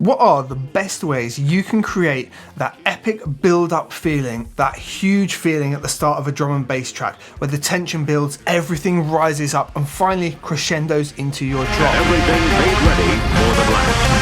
What are the best ways you can create that epic build-up feeling, that huge feeling at the start of a drum and bass track, where the tension builds, everything rises up, and finally crescendos into your drum? Everything made ready for the blast.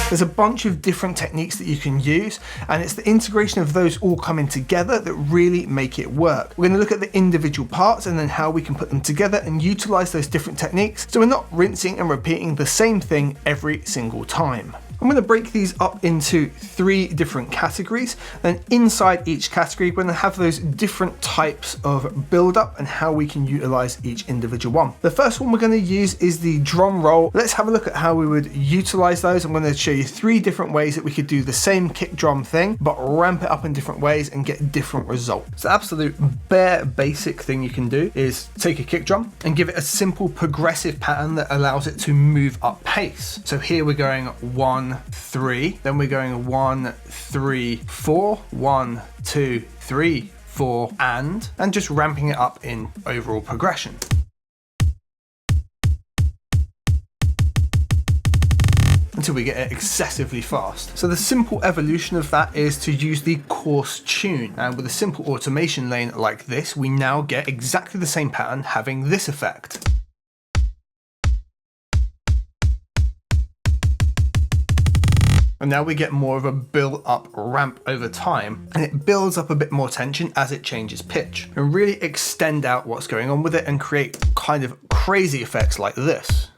There's a bunch of different techniques that you can use, and it's the integration of those all coming together that really make it work. We're going to look at the individual parts and then how we can put them together and utilize those different techniques so we're not rinsing and repeating the same thing every single time. I'm going to break these up into 3 different categories. Then inside each category, we're going to have those different types of build-up and how we can utilize each individual one. The first one we're going to use is the drum roll. Let's have a look at how we would utilize those. I'm going to show you 3 different ways that we could do the same kick drum thing, but ramp it up in different ways and get different results. So the absolute bare basic thing you can do is take a kick drum and give it a simple progressive pattern that allows it to move up pace. So here we're going 1, 3, then we're going 1, 3, 4, 1, 2, 3, 4, and just ramping it up in overall progression. Until we get it excessively fast. So the simple evolution of that is to use the coarse tune, and with a simple automation lane like this, we now get exactly the same pattern having this effect. And now we get more of a build-up ramp over time, and it builds up a bit more tension as it changes pitch, and really extend out what's going on with it and create kind of crazy effects like this.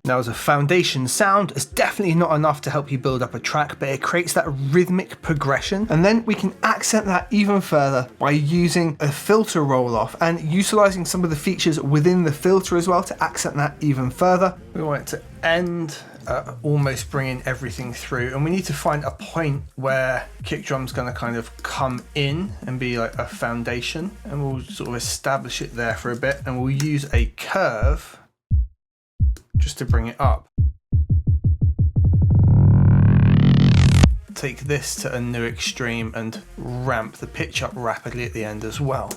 Now, as a foundation sound, it's definitely not enough to help you build up a track, but it creates that rhythmic progression. And then we can accent that even further by using a filter roll-off and utilizing some of the features within the filter as well to accent that even further. We want it to end almost bringing everything through, and we need to find a point where kick drum's going to kind of come in and be like a foundation, and we'll sort of establish it there for a bit, and we'll use a curve just to bring it up. Take this to a new extreme and ramp the pitch up rapidly at the end as well.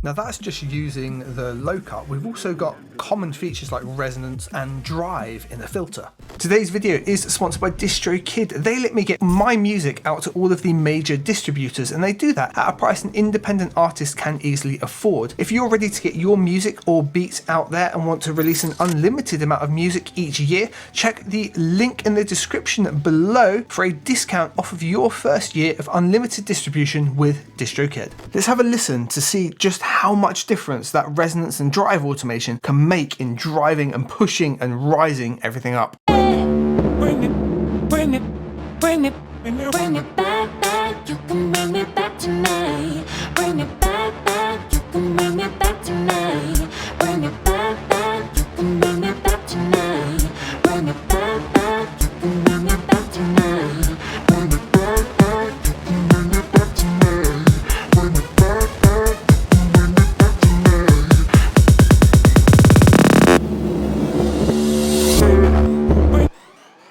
Now that's just using the low cut. We've also got common features like resonance and drive in the filter. Today's video is sponsored by DistroKid. They let me get my music out to all of the major distributors, and they do that at a price an independent artist can easily afford. If you're ready to get your music or beats out there and want to release an unlimited amount of music each year, check the link in the description below for a discount off of your first year of unlimited distribution with DistroKid. Let's have a listen to see just how much difference that resonance and drive automation can make in driving and pushing and rising everything up. Bring it back, you can bring it back tonight. Bring it back, you can bring it back tonight. Bring it back, you can bring it back tonight. Bring it back, you can bring it back tonight. Bring it back, you can bring it back tonight. Bring it back, you can bring it back tonight.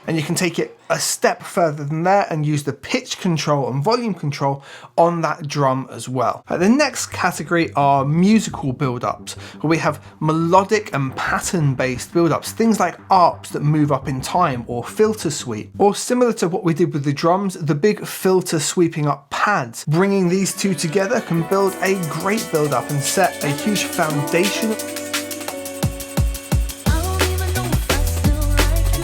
And you can take it a step further than there and use the pitch control and volume control on that drum as well. The next category are musical build-ups, where we have melodic and pattern-based build-ups, things like arps that move up in time, or filter sweep, or similar to what we did with the drums, the big filter sweeping up pads. Bringing these two together can build a great build-up and set a huge foundation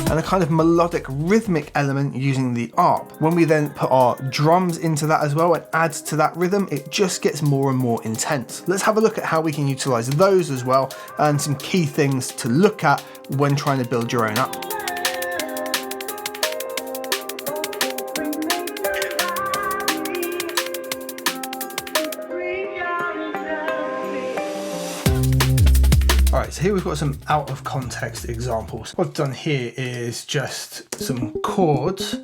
and a kind of melodic rhythmic element using the arp. When we then put our drums into that as well and add to that rhythm, it just gets more and more intense. Let's have a look at how we can utilize those as well, and some key things to look at when trying to build your own up. Alright, so here we've got some out of context examples. What I've done here is just some chords,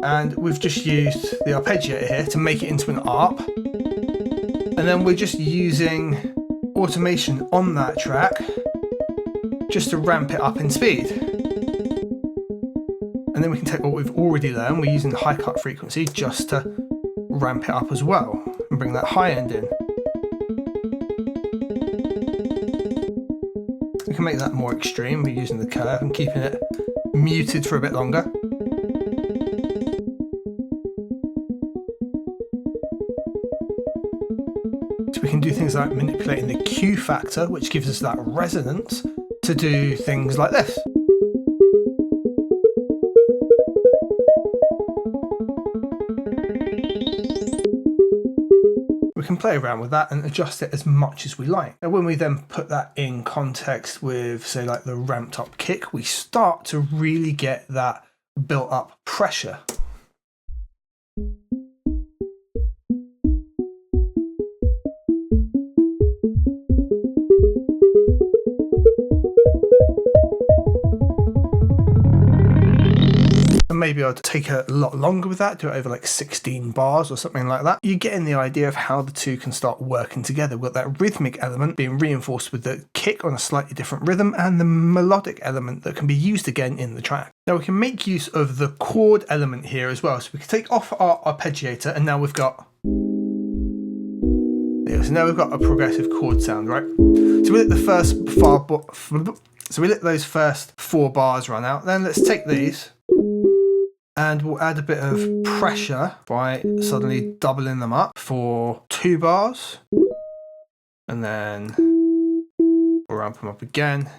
and we've just used the arpeggiator here to make it into an arp. And then we're just using automation on that track just to ramp it up in speed. And then we can take what we've already learned, we're using the high cut frequency just to ramp it up as well and bring that high end in. We can make that more extreme by using the curve and keeping it muted for a bit longer. So we can do things like manipulating the Q factor, which gives us that resonance to do things like this. We can play around with that and adjust it as much as we like. And when we then put that in context with, say, like the ramped up kick, we start to really get that built up pressure. Maybe I'd take a lot longer with that, do it over like 16 bars or something like that. You're getting the idea of how the two can start working together. We've got that rhythmic element being reinforced with the kick on a slightly different rhythm and the melodic element that can be used again in the track. Now we can make use of the chord element here as well. So we can take off our arpeggiator and now we've got... So now we've got a progressive chord sound, right? So we let the first we let those first 4 bars run out. Then let's take these and we'll add a bit of pressure by suddenly doubling them up for 2 bars. And then we'll ramp them up again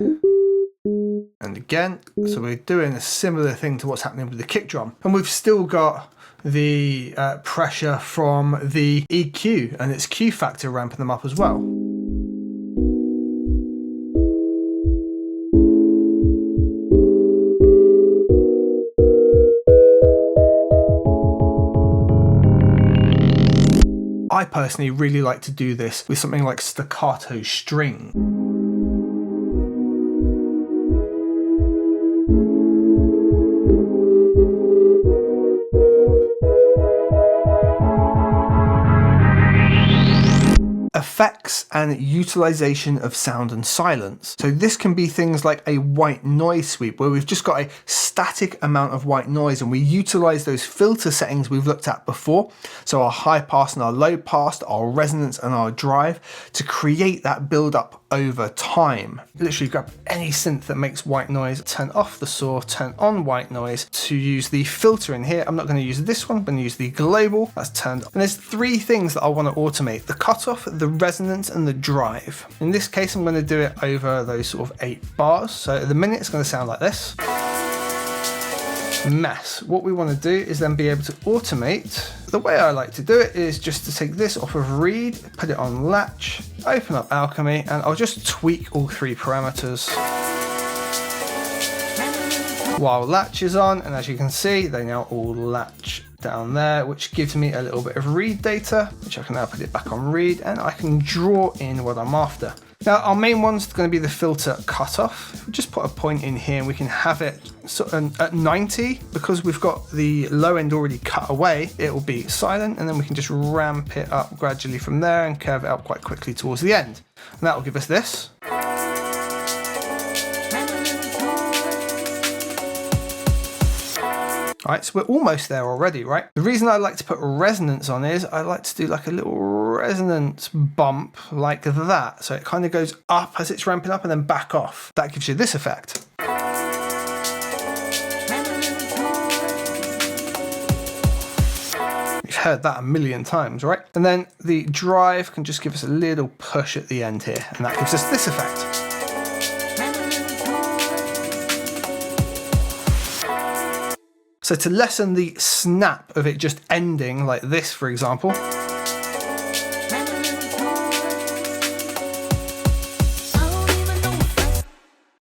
and again. So we're doing a similar thing to what's happening with the kick drum. And we've still got the pressure from the EQ and its Q factor ramping them up as well. I personally really like to do this with something like staccato string. Effects and utilization of sound and silence. So this can be things like a white noise sweep where we've just got a static amount of white noise and we utilize those filter settings we've looked at before. So our high pass and our low pass, our resonance and our drive to create that build up over time. Literally grab any synth that makes white noise, turn off the saw, turn on white noise to use the filter in here. I'm not going to use this one, I'm going to use the global. That's turned on. And there's 3 things that I want to automate: the cutoff, the resonance and the drive. In this case, I'm going to do it over those sort of 8 bars. So at the minute it's going to sound like this. Mess. What we want to do is then be able to automate. The way I like to do it is just to take this off of read, put it on latch, open up Alchemy, and I'll just tweak all 3 parameters while latch is on. And as you can see, they now all latch down there, which gives me a little bit of read data, which I can now put it back on read and I can draw in what I'm after. Now our main one's going to be the filter cutoff. If we just put a point in here and we can have it sort of at 90, because we've got the low end already cut away, it will be silent, and then we can just ramp it up gradually from there and curve it up quite quickly towards the end. And that will give us this. Alright, so we're almost there already, right? The reason I like to put resonance on is I like to do like a little resonance bump like that. So it kind of goes up as it's ramping up and then back off. That gives you this effect. You've heard that a million times, right? And then the drive can just give us a little push at the end here, and that gives us this effect. So to lessen the snap of it just ending like this, for example,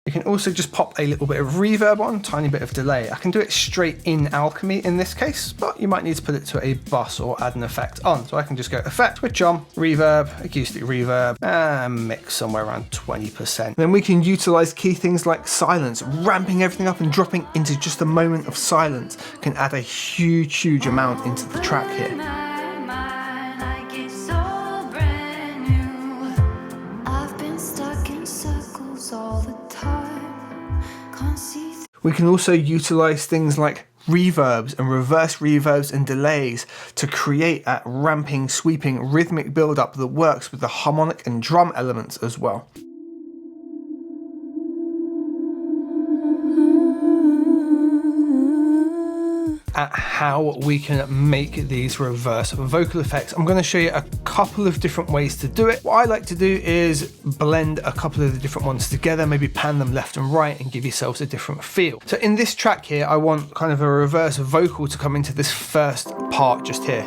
you can also just pop a little bit of reverb on, tiny bit of delay. I can do it straight in Alchemy in this case, but you might need to put it to a bus or add an effect on. So I can just go effect, switch on, reverb, acoustic reverb, and mix somewhere around 20%. Then we can utilize key things like silence, ramping everything up and dropping into just a moment of silence can add a huge amount into the track here. We can also utilize things like reverbs and reverse reverbs and delays to create a ramping, sweeping, rhythmic build-up that works with the harmonic and drum elements as well. At how we can make these reverse vocal effects. I'm going to show you a couple of different ways to do it. What I like to do is blend a couple of the different ones together, maybe pan them left and right and give yourselves a different feel. So in this track here, I want kind of a reverse vocal to come into this first part just here.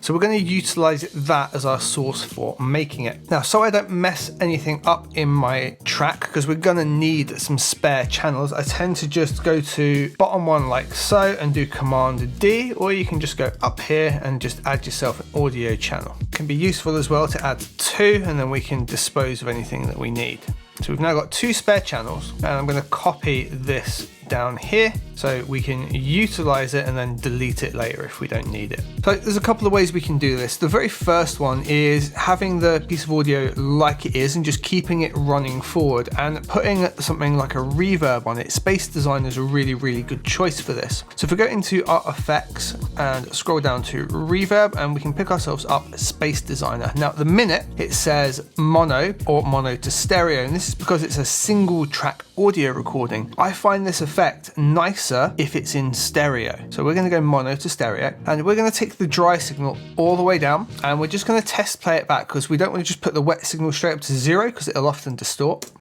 So we're going to utilize that as our source for making it. Now, so I don't mess anything up in my track, because we're going to need some spare channels, I tend to just go to bottom one like so and do Command D, or you can just go up here and just add yourself an audio channel. It can be useful as well to add two, and then we can dispose of anything that we need. So we've now got two spare channels, and I'm going to copy this down here so we can utilize it and then delete it later if we don't need it. So there's a couple of ways we can do this. The very first one is having the piece of audio like it is and just keeping it running forward and putting something like a reverb on it. Space Designer is a really, really good choice for this. So if we go into our effects and scroll down to reverb, and we can pick ourselves up Space Designer. Now at the minute it says mono or mono to stereo, and this is because it's a single track audio recording. I find this effect nicer if it's in stereo. So we're going to go mono to stereo, and we're going to take the dry signal all the way down, and we're just going to test play it back, because we don't want to just put the wet signal straight up to 0 because it'll often distort.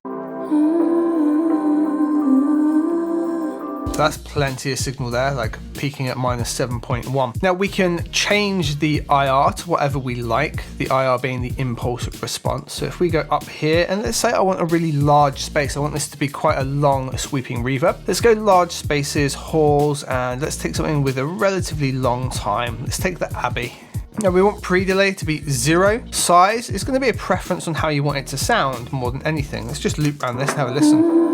That's plenty of signal there, like peaking at -7.1. Now we can change the IR to whatever we like, the IR being the impulse response. So if we go up here, and let's say I want a really large space, I want this to be quite a long sweeping reverb. Let's go large spaces, halls, and let's take something with a relatively long time. Let's take the Abbey. Now we want pre-delay to be 0. Size is going to be a preference on how you want it to sound more than anything. Let's just loop around this and have a listen.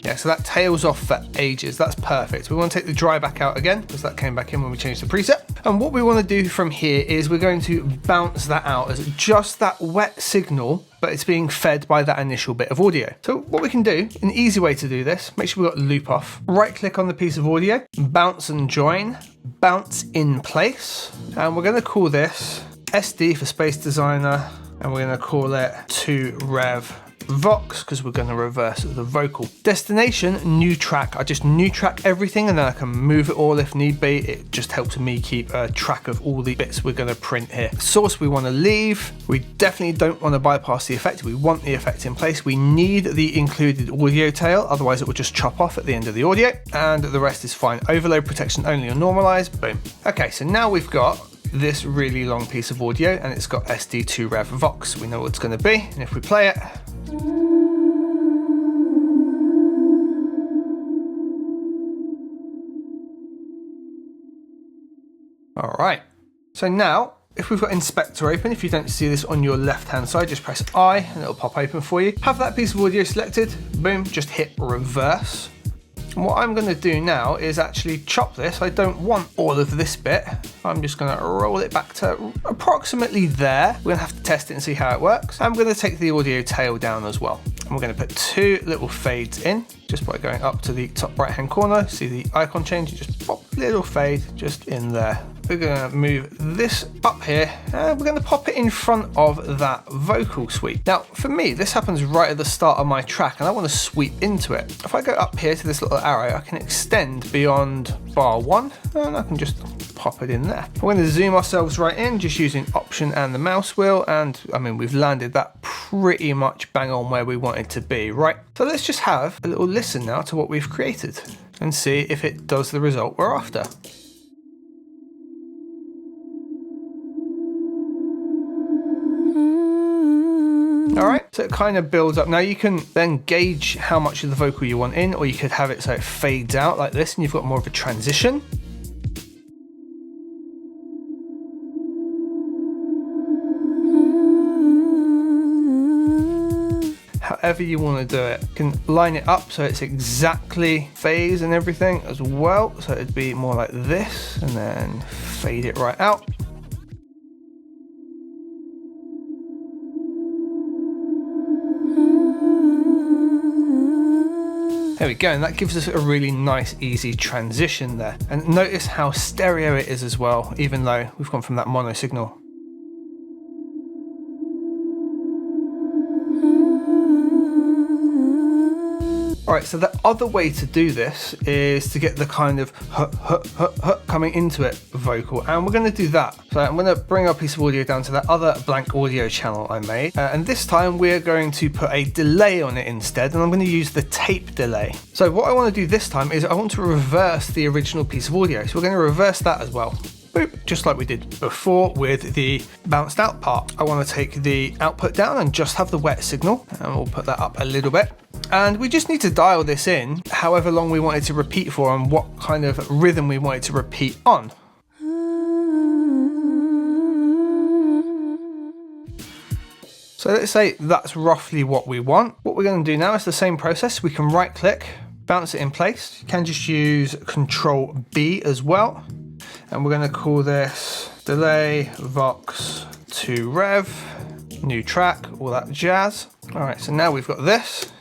Yeah, so that tails off for ages. That's perfect. We want to take the dry back out again, because that came back in when we changed the preset. And what we want to do from here is we're going to bounce that out as just that wet signal, but it's being fed by that initial bit of audio. So what we can do, an easy way to do this, make sure we've got loop off, right click on the piece of audio, bounce and join, bounce in place, and we're going to call this SD for Space Designer, and we're going to call it 2Rev Vox, because we're going to reverse the vocal. Destination, new track. I just new track everything, and then I can move it all if need be. It just helps me keep a track of all the bits we're going to print here. Source we want to leave. We definitely don't want to bypass the effect. We want the effect in place. We need the included audio tail, otherwise it will just chop off at the end of the audio, and the rest is fine. Overload protection only or normalize, boom. Okay, so now we've got this really long piece of audio, and it's got SD2Rev Vox. We know what it's going to be, and if we play it, all right, so now if we've got Inspector open, if you don't see this on your left-hand side, just press I and it'll pop open for you. Have that piece of audio selected, boom, just hit reverse. And what I'm going to do now is actually chop this. I don't want all of this bit. I'm just going to roll it back to approximately there. We're going to have to test it and see how it works. I'm going to take the audio tail down as well. And we're going to put 2 little fades in, just by going up to the top right-hand corner. See the icon change? Just pop a little fade just in there. We're going to move this up here, and we're going to pop it in front of that vocal sweep. Now, for me, this happens right at the start of my track, and I want to sweep into it. If I go up here to this little arrow, I can extend beyond bar 1, and I can just pop it in there. We're going to zoom ourselves right in, just using Option and the mouse wheel, and I mean, we've landed that pretty much bang on where we want it to be, right? So let's just have a little listen now to what we've created and see if it does the result we're after. All right, so it kind of builds up. Now you can then gauge how much of the vocal you want in, or you could have it so it fades out like this and you've got more of a transition. However you want to do it. You can line it up so it's exactly phase and everything as well. So it'd be more like this, and then fade it right out. There we go, and that gives us a really nice, easy transition there. And notice how stereo it is as well, even though we've gone from that mono signal. Alright, so the other way to do this is to get the kind of coming into it vocal, and we're going to do that. So I'm going to bring our piece of audio down to that other blank audio channel I made, and this time we're going to put a delay on it instead, and I'm going to use the tape delay. So what I want to do this time is I want to reverse the original piece of audio, so we're going to reverse that as well. Boop, just like we did before with the bounced out part. I want to take the output down and just have the wet signal, and we'll put that up a little bit. And we just need to dial this in however long we want it to repeat for and what kind of rhythm we want it to repeat on. So let's say that's roughly what we want. What we're going to do now is the same process. We can right click, bounce it in place. You can just use Control B as well. And we're going to call this delay vox to rev, new track, all that jazz. All right, so now we've got this.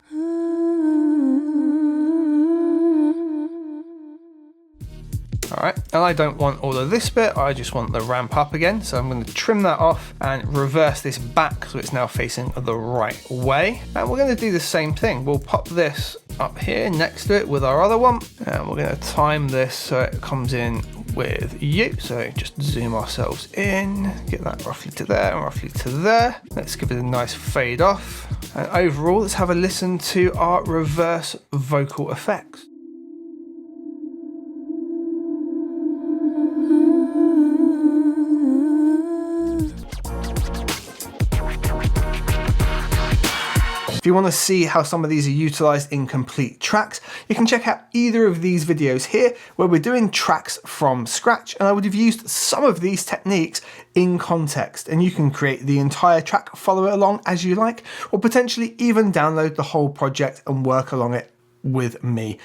All right, and I don't want all of this bit, I just want the ramp up again. So I'm going to trim that off and reverse this back so it's now facing the right way. And we're going to do the same thing. We'll pop this up here next to it with our other one. And we're going to time this so it comes in with you. So just zoom ourselves in, get that roughly to there and roughly to there. Let's give it a nice fade off. And overall, let's have a listen to our reverse vocal effects. If you want to see how some of these are utilized in complete tracks, you can check out either of these videos here where we're doing tracks from scratch, and I would have used some of these techniques in context, and you can create the entire track, follow it along as you like, or potentially even download the whole project and work along it with me.